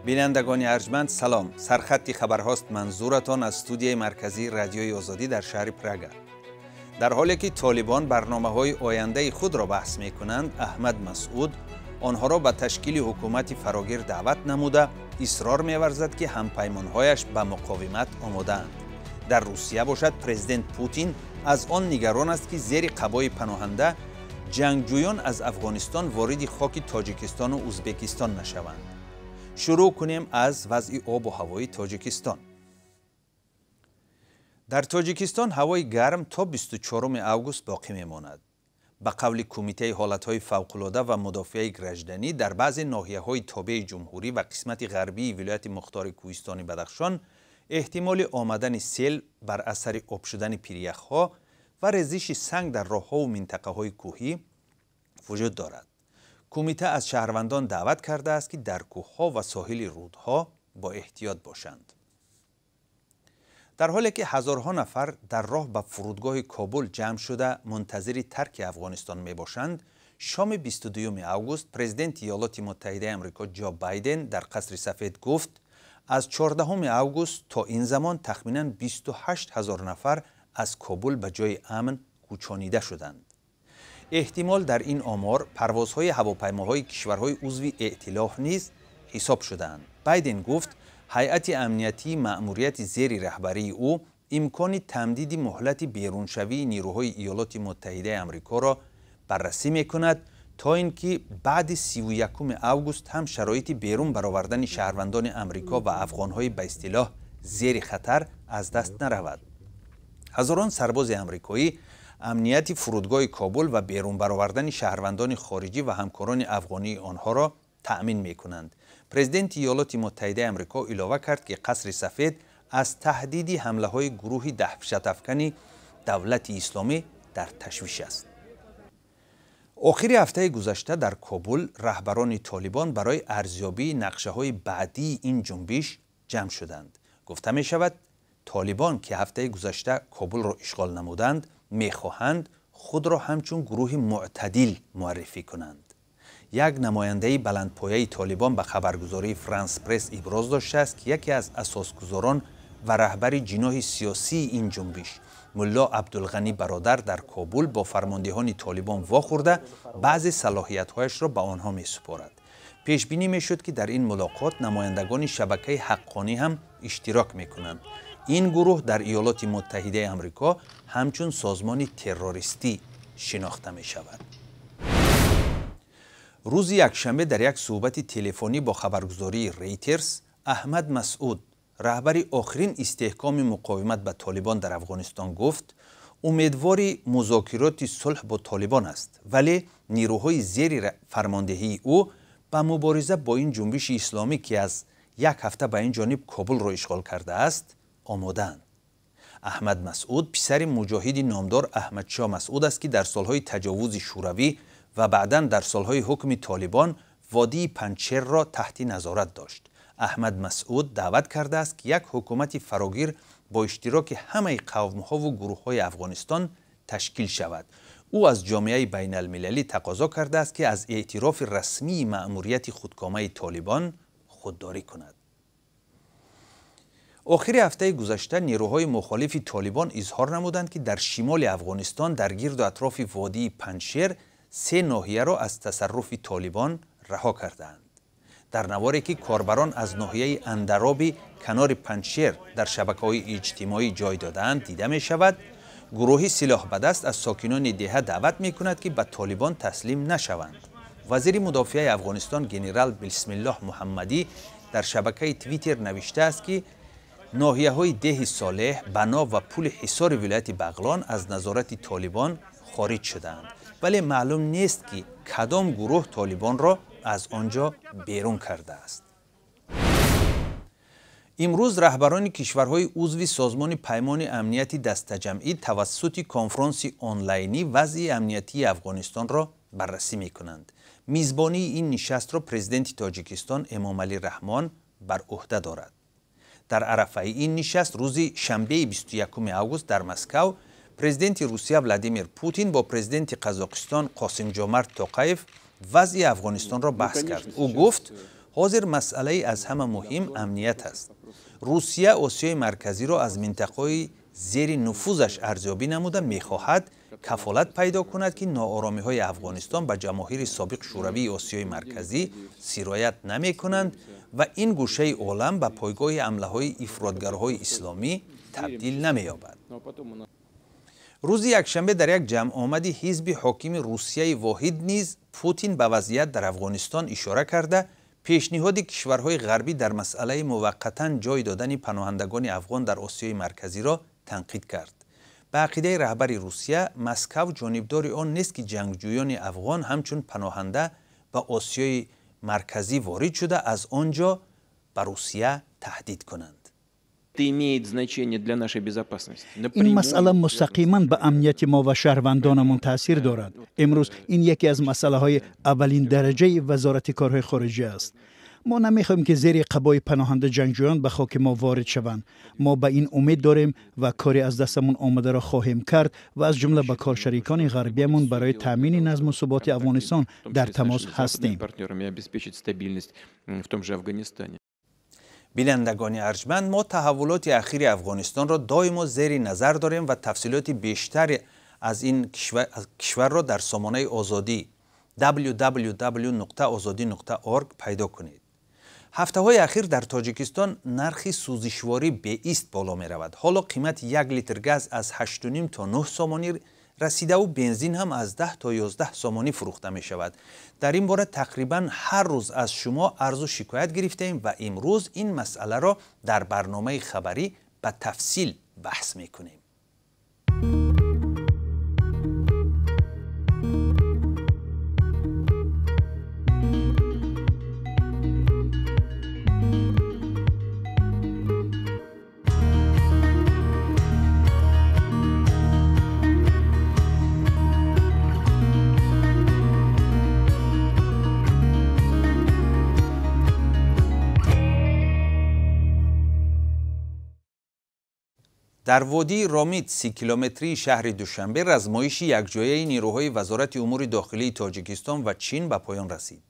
بینندگان ارجمند سلام. سرخط خبرهاست منظورتان از استودیوی مرکزی رادیوی آزادی در شهر پراگ. در حالی که طالبان برنامه‌های آینده خود را بحث می‌کنند، احمد مسعود آنها را به تشکیل حکومت فراگیر دعوت نموده اصرار می‌ورزد که همپیمان‌هایش به مقاومت آماده‌اند. در روسیه باشد پرزیدنت پوتین از آن نگران است که زیر قبای پناهنده جنگجویان از افغانستان وارد خاک تاجیکستان و ازبکستان نشوند. شروع کنیم از وضع آب و هوای تاجیکستان. در تاجیکستان هوای گرم تا 24 اوگوست باقی میماند. به قول کمیته حالتهای فوق‌العاده و مدافع گرجدنی در بعضی ناحیه‌های تابع جمهوری و قسمت غربی ولایت مختار کوهستانی بدخشان احتمال آمدن سیل بر اثر آب شدن پیریخ‌ها و ریزش سنگ در راه‌ها و منطقه‌های کوهی وجود دارد. کمیته از شهروندان دعوت کرده است که در کوه‌ها و ساحل رودها با احتیاط باشند. در حالی که هزارها نفر در راه به فرودگاه کابل جمع شده منتظر ترک افغانستان می باشند، شام 22 اوگوست پرزیدنت ایالات متحده آمریکا جو بایدن در قصر سفید گفت از 14 اوگوست تا این زمان تخمیناً 28,000 نفر از کابل به جای امن کوچانیده شدند. احتمال در این آمار پروازهای هواپیماهای کشورهای عضو ائتلاف نیز حساب شدند. بایدن گفت هیئت امنیتی مأموریت زیر رهبری او امکان تمدید مهلت بیرونشوی نیروهای ایالات متحده آمریکا را بررسی می‌کند تا اینکه بعد 31 اوگوست هم شرایط بیرون برآوردن شهروندان آمریکا و افغان‌های به اصطلاح زیر خطر از دست نرود. هزاران سرباز آمریکایی امنیت فرودگاه کابل و بیرون برآوردن شهروندان خارجی و همکاران افغانی آنها را تأمین می‌کنند. پرزیدنت ایالات متحده آمریکا علاوه کرد که قصر سفید از تهدید حمله‌های گروه دهشت‌افکن دولت اسلامی در تشویش است. آخر هفته گذشته در کابل رهبران طالبان برای ارزیابی نقشه‌های بعدی این جنبش جمع شدند. گفته می‌شود طالبان که هفته گذشته کابل را اشغال نمودند می‌خواهند خود را همچون گروه معتدل معرفی کنند. یک نماینده بلندپایه طالبان به خبرگزاری فرانس پرس ابراز داشته است که یکی از اساسگزاران و رهبر جناح سیاسی این جنبش ملا عبدالغنی برادر در کابل با فرماندهان طالبان واخورده بعضی صلاحیت‌هایش را به آنها می‌سپارد. پیش بینی می‌شد که در این ملاقات نمایندگان شبکه حقانی هم اشتراک می‌کنند. این گروه در ایالات متحده آمریکا همچون سازمان تروریستی شناخته می‌شود. روز یکشنبه در یک صحبت تلفنی با خبرگزاری ریترز، احمد مسعود رهبر آخرین استحکام مقاومت به طالبان در افغانستان گفت امیدوار مذاکرات صلح با طالبان است، ولی نیروهای زیر فرماندهی او به مبارزه با این جنبش اسلامی که از یک هفته به این جانب کابل را اشغال کرده است آماده‌اند. احمد مسعود پسر مجاهد نامدار احمد شاه مسعود است که در سالهای تجاوز شوروی و بعداً در سالهای حکم طالبان وادی پنجشیر را تحت نظارت داشت. احمد مسعود دعوت کرده است که یک حکومت فراگیر با اشتراک همه قوم‌ها و گروه‌های افغانستان تشکیل شود. او از جامعه بین المللی تقاضا کرده است که از اعتراف رسمی مأموریت خودکامه طالبان خودداری کند. آخر هفته گذشته نیروهای مخالف طالبان اظهار نمودند که در شمال افغانستان در گرد و اطراف وادی پنجشیر 3 ناحیه را از تصرف طالبان رها کردند. در نواری که کاربران از ناحیه اندرابی کنار پنجشیر در شبکه‌های اجتماعی جای دادند دیده می شود گروهی سلاح به دست از ساکنان دهه دعوت می کند که به طالبان تسلیم نشوند. وزیر مدافع افغانستان جنرال بسم الله محمدی در شبکه توییتر نوشته است که ناحیه‌های ده صالح، بنا و پل حصار ولایت بغلان از نظارت طالبان خارج شدند، ولی معلوم نیست که کدام گروه طالبان را از آنجا بیرون کرده است. امروز رهبران کشورهای عضو سازمان پیمان امنیتی دسته‌جمعی توسط کنفرانس آنلاینی وضع امنیتی افغانستان را بررسی می‌کنند. میزبانی این نشست را پرزیدنت تاجیکستان امامعلی رحمان بر عهده دارد. در عرفه این نشست روز شنبه 21 اوگوست در مسکو پرزیدنت روسیه ولادیمیر پوتین با پرزیدنت قزاقستان قاسم جومرت توقایف وضع افغانستان را بحث کرد. او گفت حاضر مسئله از همه مهم امنیت است. روسیه آسیای مرکزی را از منطقه زیر نفوذش ارزیابی نموده می‌خواهد کفالت پیدا کند که ناآرامی‌های افغانستان به جماهیر سابق شوروی آسیای مرکزی سرایت نمی‌کنند و این گوشه عالم به پایگاه حمله‌های افراطگرهای اسلامی تبدیل نمی‌یابد. روز یکشنبه در یک جمع آمدی حزب حاکم روسیه واحد نیز پوتین به وضعیت در افغانستان اشاره کرده پیشنهاد کشورهای غربی در مسئله موقتا جای دادن پناهندگان افغان در آسیای مرکزی را تنقید کرد. به عقیده رهبر روسیه، مسکو جانبدار آن نیست که جنگجویان افغان همچون پناهنده به آسیای مرکزی وارد شده از آنجا به روسیه تهدید کنند. این مسئله مستقیما به امنیت ما و شهروندانمون تاثیر دارد. امروز این یکی از مسئله های اولین درجه وزارت کارهای خارجه است. ما نمیخوایم که زیر قبای پناهنده جنگجویان به خاک ما وارد شوند. ما به این امید داریم و کاری از دستمون آمده را خواهیم کرد و از جمله با کارشریکان غربیمون برای تامین نظم و ثبات افغانستان در تماس هستیم. بینندگان ارجمند، ما تحولات اخیر افغانستان را دائما زیر نظر داریم و تفصیلات بیشتر از این کشور را در سامانه آزادی www.azadi.org پیدا کنید. هفته های اخیر در تاجیکستان نرخ سوزشواری به ایست بالا می رود. حالا قیمت 1 لیتر گاز از 8.5 تا 9 سامانی رسیده و بنزین هم از 10 تا 11 سامانی فروخته می شود. در این باره تقریبا هر روز از شما عرض و شکایت گرفته ایم و امروز این مسئله را در برنامه خبری به تفصیل بحث می کنیم. در وادی رامید 30 کیلومتری شهر دوشنبه رزمایش یکجایی نیروهای وزارت امور داخلی تاجیکستان و چین به پایان رسید.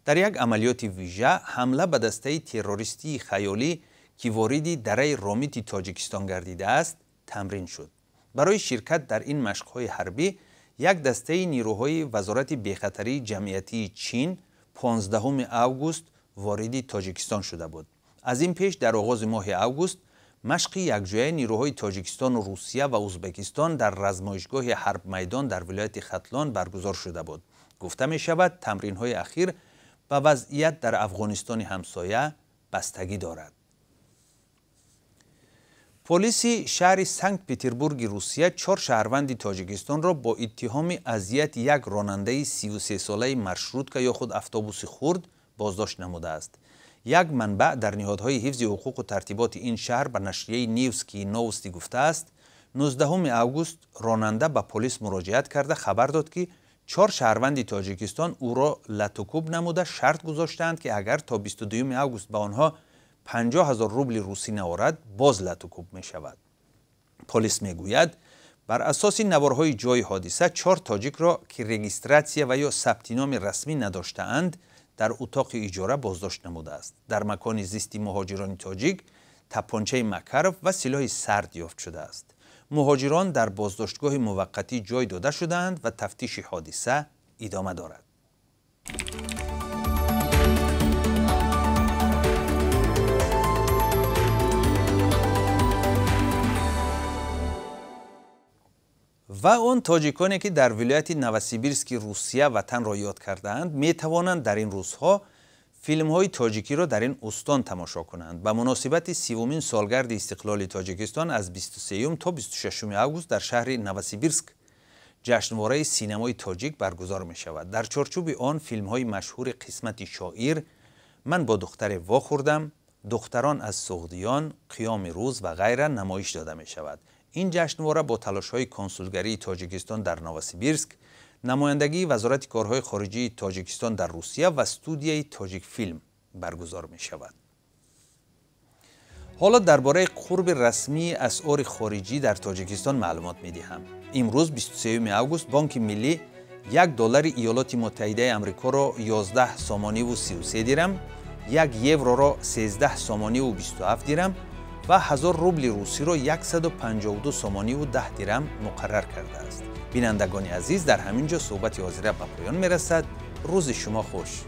در یک عملیات ویژه حمله به دسته تروریستی خیالی که وارد دره رامید تاجیکستان گردیده است تمرین شد. برای شرکت در این مشق‌های حربی یک دسته نیروهای وزارت بی‌خطری جمعیتی چین 15 اوگوست وارد تاجیکستان شده بود. از این پیش در آغاز ماه اوگوست مشق یکجایی نیروهای تاجیکستان و روسیه و ازبکستان در رزمایشگاه حرب میدان در ولایت ختلان برگزار شده بود. گفته می شود تمرین‌های اخیر به وضعیت در افغانستان همسایه بستگی دارد. پلیس شهر سنت پتربورگ روسیه 4 شهروند تاجیکستان را با اتهام اذیت یک راننده 33 ساله مارشروتکا یا خود اتوبوس خرد بازداشت نموده است. یک منبع در نهادهای حفظ حقوق و ترتیبات این شهر به نشریه نیوسکی نوستی گفته است 19 اوگوست راننده به پلیس مراجعت کرده خبر داد که 4 شهروند تاجیکستان او را لطوکوب نموده شرط گذاشتند که اگر تا 22 اوگوست به آنها 50,000 روبل روسی نوارد باز لطوکوب می شود. پلیس می گوید بر اساس نوارهای جای حادثه 4 تاجیک را که رجیستراسیون و یا ثبت نام رسمی نداشته‌اند در اتاق اجاره بازداشت نموده است. در مکان زیست مهاجران تاجیک تپانچه مکرف و سلاح سرد یافت شده است. مهاجران در بازداشتگاه موقتی جای داده شدند و تفتیش حادثه ادامه دارد. و آن تاجیکانی که در ولایت نوسیبیرسک روسیه وطن را یاد کرده‌اند می توانند در این روزها فیلم های تاجیکی را در این استان تماشا کنند. به مناسبت 30مین سالگرد استقلال تاجیکستان از 23 تا 26 اوگوست در شهر نوسیبیرسک جشنواره سینمای تاجیک برگزار می شود. در چارچوب آن فیلم های مشهور قسمت شاعر، من با دختر وا خوردم، دختران از سغدیان، قیام روز و غیره نمایش داده می شود. این جشنواره با تلاش‌های کنسولگری تاجیکستان در نوسیبیرسک، نمایندگی وزارت کارهای خارجی تاجیکستان در روسیه و استودیوی تاجیک فیلم برگزار می شود. حالا درباره قرب رسمی اسعار خارجی در تاجیکستان معلومات می دهم. امروز 23 اوگوست بانک ملی $1 ایالات متحده آمریکا را 11 سامانی و 33 درم، 1 یورو را 13 سومانی و 27 درم و 1000 روبل روسی را 152 سومانی و 10 درم مقرر کرده است. بینندگان عزیز، در همین جا صحبت حاضره به پایان میرسد. روز شما خوش.